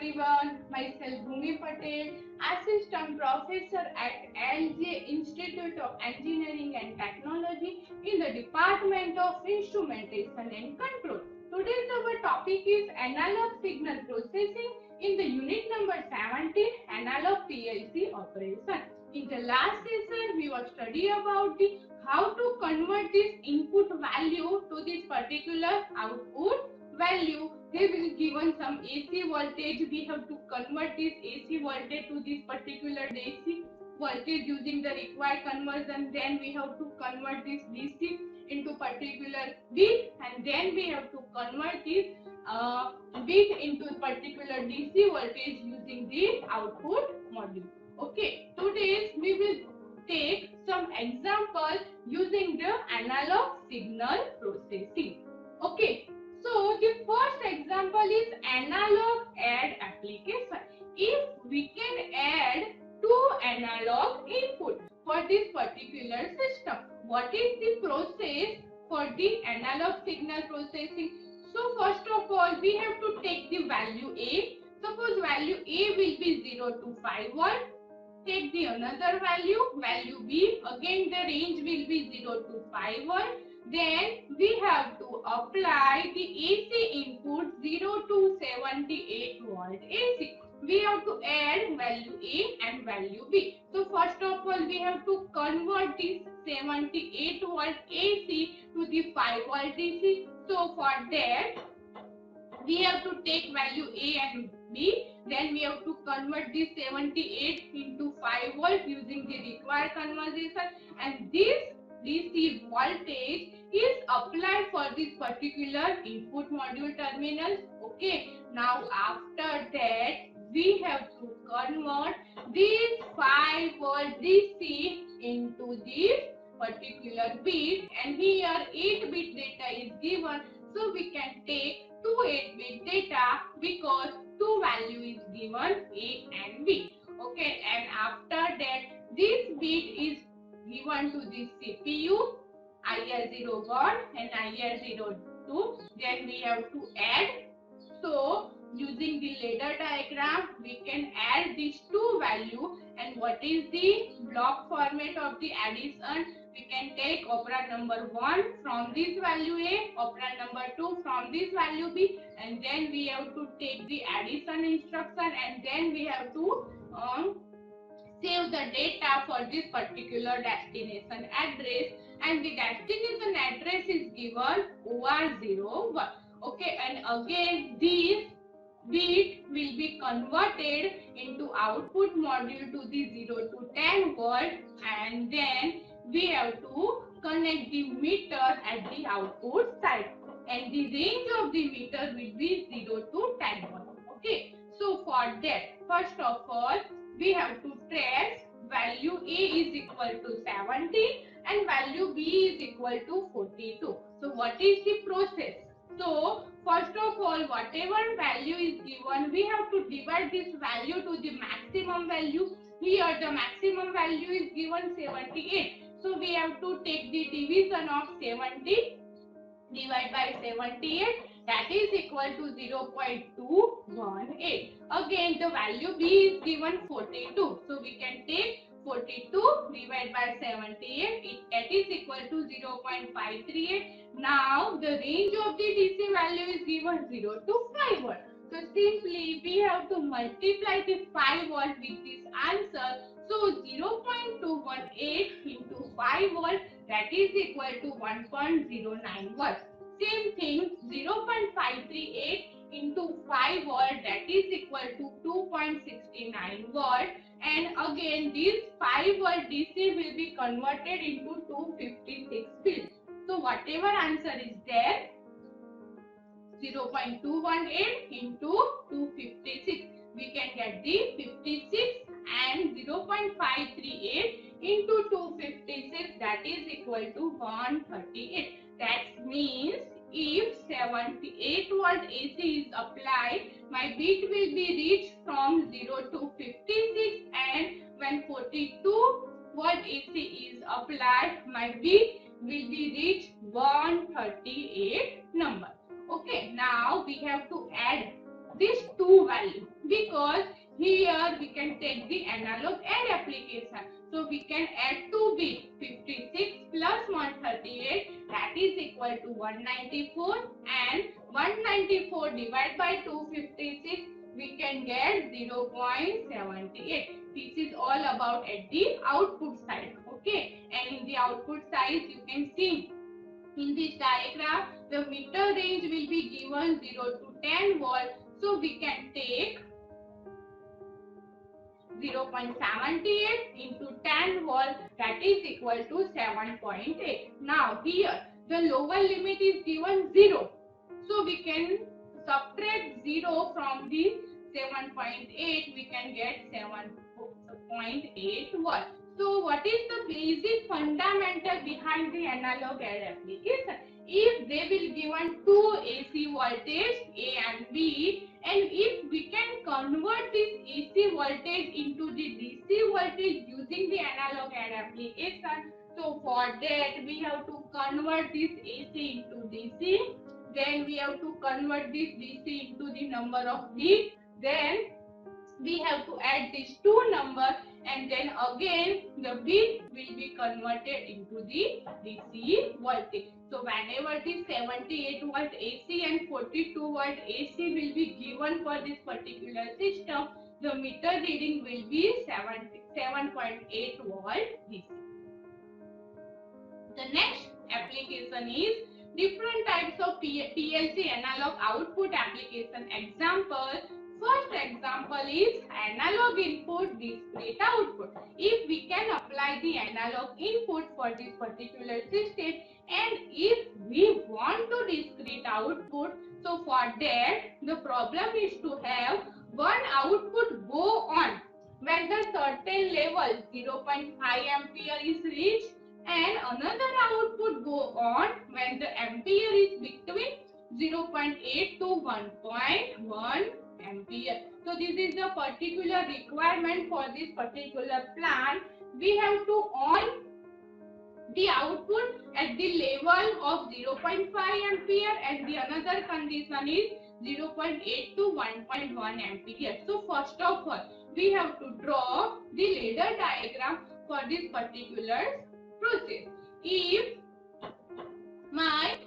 everyone. Myself Bhumi Patel, Assistant Professor at LJ Institute of Engineering and Technology in the Department of Instrumentation and Control. Today's our topic is analog signal processing in the unit number 17, analog PLC operation. In the last session, we were study about the how to convert this input value to this particular output value. They will given some AC voltage. We have to convert this AC voltage to this particular DC voltage using the required conversion. Then we have to convert this DC into particular bit, and then we have to convert this bit into particular DC voltage using the output module. Okay, today we will take some example using the analog signal processing. Okay, so the first example is analog add application. If we can add two analog input for this particular system, what is the process for the analog signal processing? So first of all, we have to take the value A. Suppose value A will be 0 to 5 volt. Take the another value B. Again the range will be 0 to 5 volt. Then we have to apply the AC input 0 to 78 volt AC. We have to add value A and value B. So first of all, we have to convert this 78 volt AC to the 5 volt DC. So for that, we have to take value A and B. Then we have to convert this 78 into 5 volt using the required conversion, and this DC voltage is applied for this particular input module terminal. Okay, now after that we have to convert this 5 volt DC into this particular bit, and here 8 bit data is given, so we can take two 8-bit data because two value is given A and B. Okay, and after that this bit is given to the CPU IR01 and IR02. Then we have to add. So using the ladder diagram, we can add these two value. And what is the block format of the addition? We can take operand number 1 from this value A, operand number 2 from this value B, and then we have to take the addition instruction, and then we have to save the data for this particular destination address, and the destination address is given OR01. Okay, and again this bit will be converted into output module to the 0 to 10 volt, and then we have to connect the meter at the output side, and the range of the meter will be 0 to 10 volt. Okay, so for that, first of all, we have to trace value A is equal to 70 and value B is equal to 42. So what is the process? So first of all, whatever value is given, we have to divide this value to the maximum value. Here the maximum value is given 78. So we have to take the division of 70 divided by 78, that is equal to 0.218. Again the value B is given 42. So we can take 42 divided by 78, that is equal to 0.538. Now the range of the DC value is given 0 to 5 volt. So simply we have to multiply the 5 volt with this answer. So 0.218 into 5 volt, that is equal to 1.09 volts. Same thing, 0.538 into 5 volt, that is equal to 2.69 volt. And again this 5 volt DC will be converted into 256 fields. So whatever answer is there, 0.218 into 256, we can get the 56, and 0.538 into 256, that is equal to 138. That means if 78 volt AC is applied, my bit will be reached from 0 to 56, and when 42 volt AC is applied, my bit will be reached 138 number. Okay, now we have to add these two values, because here we can take the analog add application. So we can add two bits, 56 plus 138, that is equal to 194, and 194 divided by 256, we can get 0.78. This is all about at the output side. Okay, and in the output side you can see in this diagram the meter range will be given 0 to 10 volt. So we can take 0.78 into 10 volt, that is equal to 7.8. Now here the lower limit is given 0. So we can subtract 0 from the 7.8, we can get 7.8 volt. So what is the basic fundamental behind the analog add application? If they will given two AC voltage A and B, and if we can convert this AC voltage into the DC voltage using the analog add application, so for that we have to convert this AC into DC, then we have to convert this DC into the number of bits, then we have to add these two numbers, and then again the bit will be converted into the DC voltage. So whenever the 78 volt AC and 42 volt AC will be given for this particular system, the meter reading will be 7.8 volt DC. The next application is different types of PLC analog output application. Example. First example is analog input, discrete output. If we can apply the analog input for this particular system, and if we want to discrete output, so for that the problem is to have one output go on when the certain level 0.5 ampere is reached, and another output go on when the ampere is between 0.8 to 1.1 ampere. So this is the particular requirement for this particular plant. We have to on the output at the level of 0.5 ampere, and the another condition is 0.8 to 1.1 ampere. So first of all we have to draw the ladder diagram for this particular process. If my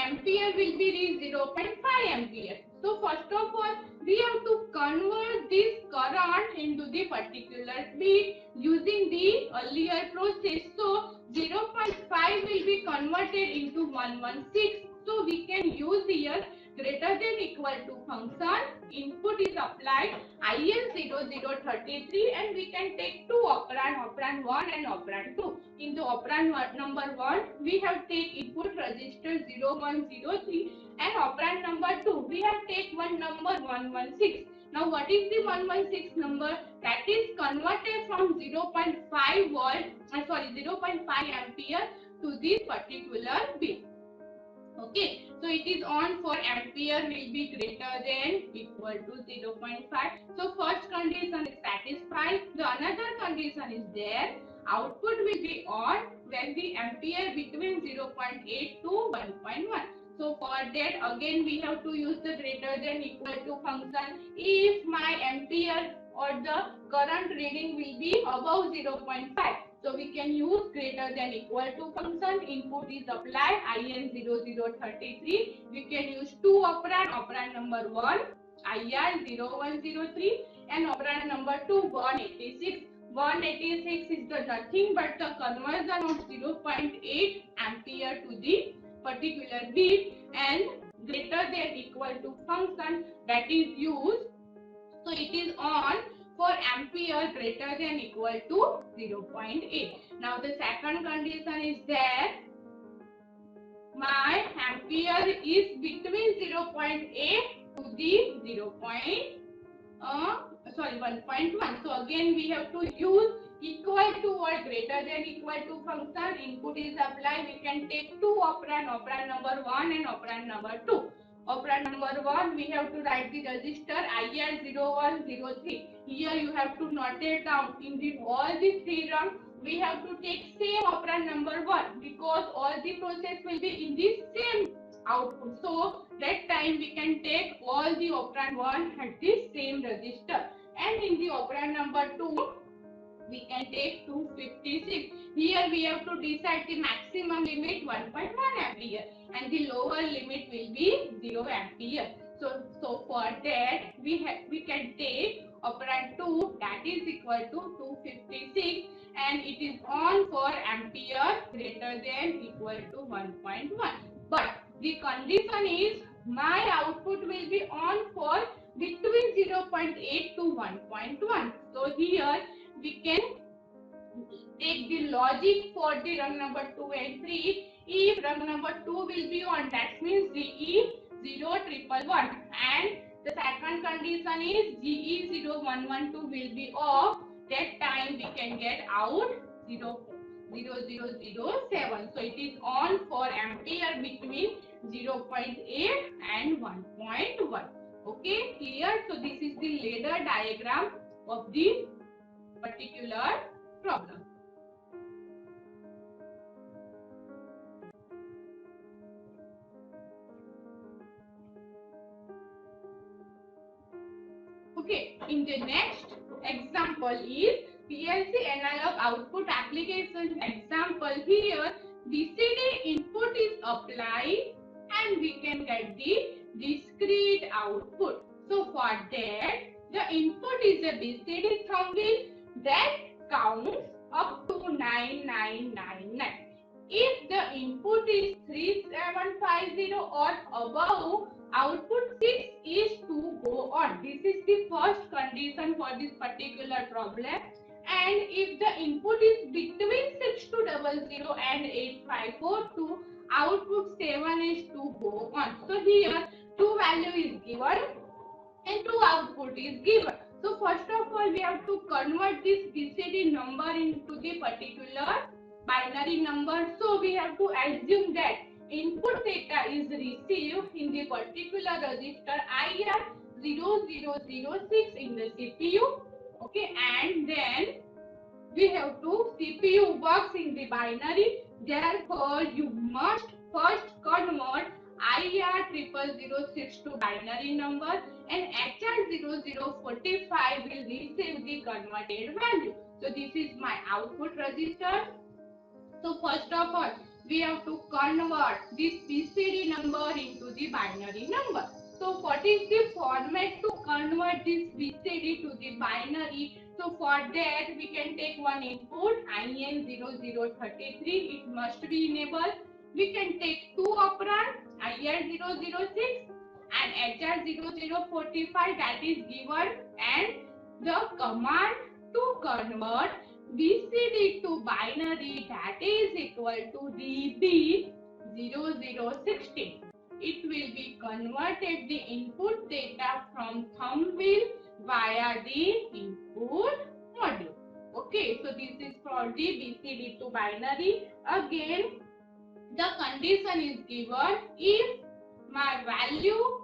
ampere will be 0.5 ampere, so first of all we have to convert this current into the particular bit using the earlier process. So 0.5 will be converted into 116. So we can use here greater than equal to function. Input is applied IN0033, and we can take two operand 1 and operand 2. In the operand number 1 we have take input register 0103, and operand number 2 we have take one number 116. Now what is the 116 number? That is converted from 0.5 volt, 0.5 ampere to this particular bit. Okay, so it is on for ampere will be greater than equal to 0.5. So first condition is satisfied. The another condition is there. Output will be on when the ampere between 0.8 to 1.1. So for that again we have to use the greater than equal to function. If my ampere or the current reading will be above 0.5, so we can use greater than equal to function. Input is applied IN0033. We can use two operand number 1 IR0103, and operand number 2 186. 186 is the nothing but the conversion of 0.8 ampere to the particular bit, and greater than equal to function that is used. So it is on for ampere greater than equal to 0.8. Now the second condition is that my ampere is between 0.8 to the 1.1. So again we have to use equal to or greater than equal to function. Input is applied. We can take two operand number 1 and operand number 2. Operand number 1 we have to write the register IR0103. Here you have to note it down. In the all the three rounds we have to take same operand number 1, because all the process will be in the same output. So That time we can take all the operand 1 at the same register, and in the operand number 2 we can take 256. Here we have to decide the maximum limit 1.1 ampere and the lower limit will be 0 ampere. So for that we can take operand 2, that is equal to 256, and it is on for ampere greater than equal to 1.1. But the condition is my output will be on for between 0.8 to 1.1. So here we can take the logic for the rung number 2 and 3. If rung number 2 will be on, that means GE 0111, and the second condition is GE 0112 will be off. That time we can get out 0.0007. So it is on for ampere between 0.8 and 1.1. Okay, clear? So this is the ladder diagram of the particular problem. Okay, in the next example is PLC analog output application example. Here BCD input is applied and we can get the discrete output. So for that, the input is a BCD thumb wheel that counts up to 9999. If the input is 3750 or above, output 6 is to go on. This is the first condition for this particular problem. And if the input is between 6200 and 8542, output 7 is to go on. So here 2 value is given and 2 output is given. So first of all we have to convert this BCD number into the particular binary number. So we have to assume that input data is received in the particular register IR0006 in the CPU. Okay, and then we have to CPU works in the binary. Therefore, you must first convert IR0006 to binary number, and HR0045 will receive the converted value. So this is my output register. So first of all, we have to convert this BCD number into the binary number. So what is the format to convert this BCD to the binary? So for that we can take one input IN0033, it must be enabled. We can take two operands IR006 and HR0045, that is given, and the command to convert BCD to binary, that is equal to DB0016. It will be converted the input data from thumb wheel via the input module. Okay, so this is for the BCD to binary. Again, the condition is given if my value,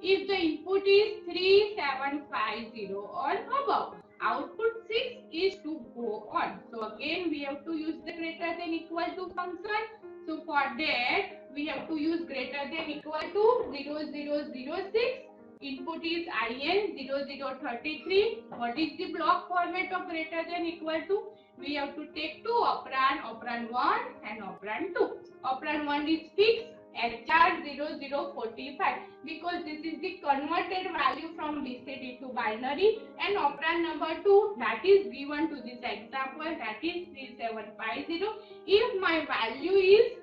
if the input is 3750 or above, output 6 is to go on. So again we have to use the greater than equal to function. So for that we have to use greater than equal to 0006. Input is IN0033. What is the block format of greater than equal to? We have to take two operand, operand 1 and operand 2. Operand 1 is fixed, HR0045, because this is the converted value from BCD to binary, and operand number 2, that is given to this example, that is 3750. If my value is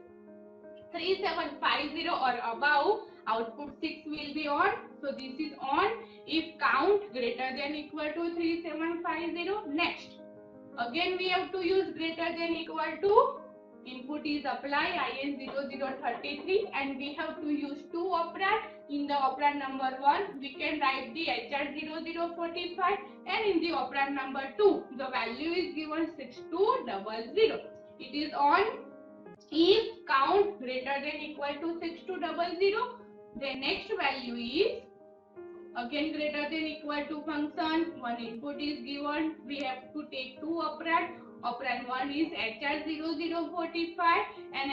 3750 or above, output 6 will be on. So this is on if count greater than equal to 3750. Next, again we have to use greater than equal to, input is apply IN0033, and we have to use two operand. In the operand number 1 we can write the HR0045, and in the operand number 2 the value is given 6200. It is on if count greater than equal to 6200. The next value is again greater than equal to function. One input is given, we have to take two operand. Operand 1 is HR0045 and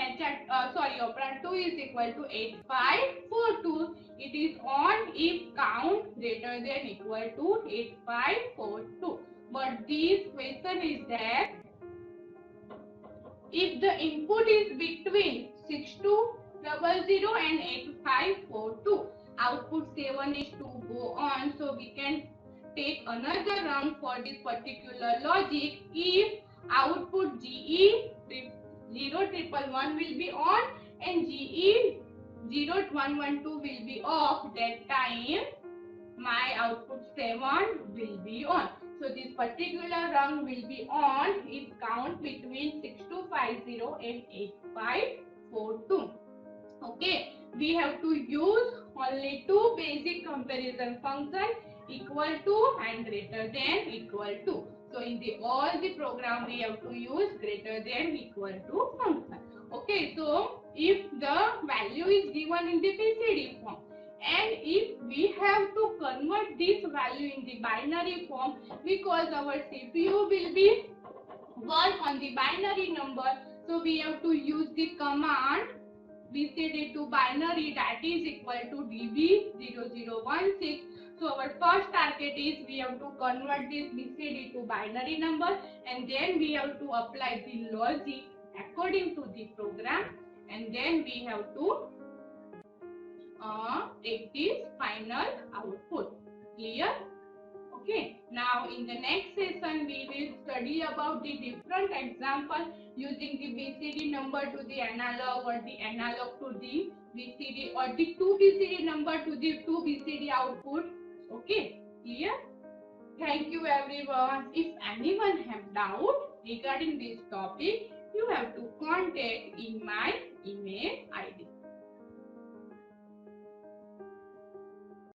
operand 2 is equal to 8542. It is on if count greater than equal to 8542. But this question is that if the input is between 6200 and 8542, output 7 is to go on. So we can take another run for this particular logic. If output GE 0111 will be on and GE 0112 will be off, that time my output 7 will be on. So this particular rung will be on if count between 6250 and 8542. Okay, we have to use only two basic comparison functions, equal to and greater than equal to. So in all the program we have to use greater than equal to function. Okay, so if the value is given in the BCD form, and if we have to convert this value in the binary form, because our CPU will be work on the binary number, so we have to use the command BCD to binary, that is equal to DB0016. So our first target is we have to convert this BCD to binary number, and then we have to apply the logic according to the program, and then we have to take this final output. Clear? Okay. Now in the next session we will study about the different example using the BCD number to the analog, or the analog to the BCD, or the 2 BCD number to the 2 BCD output. Okay. Clear? Thank you everyone. If anyone have doubt regarding this topic, you have to contact in my email ID.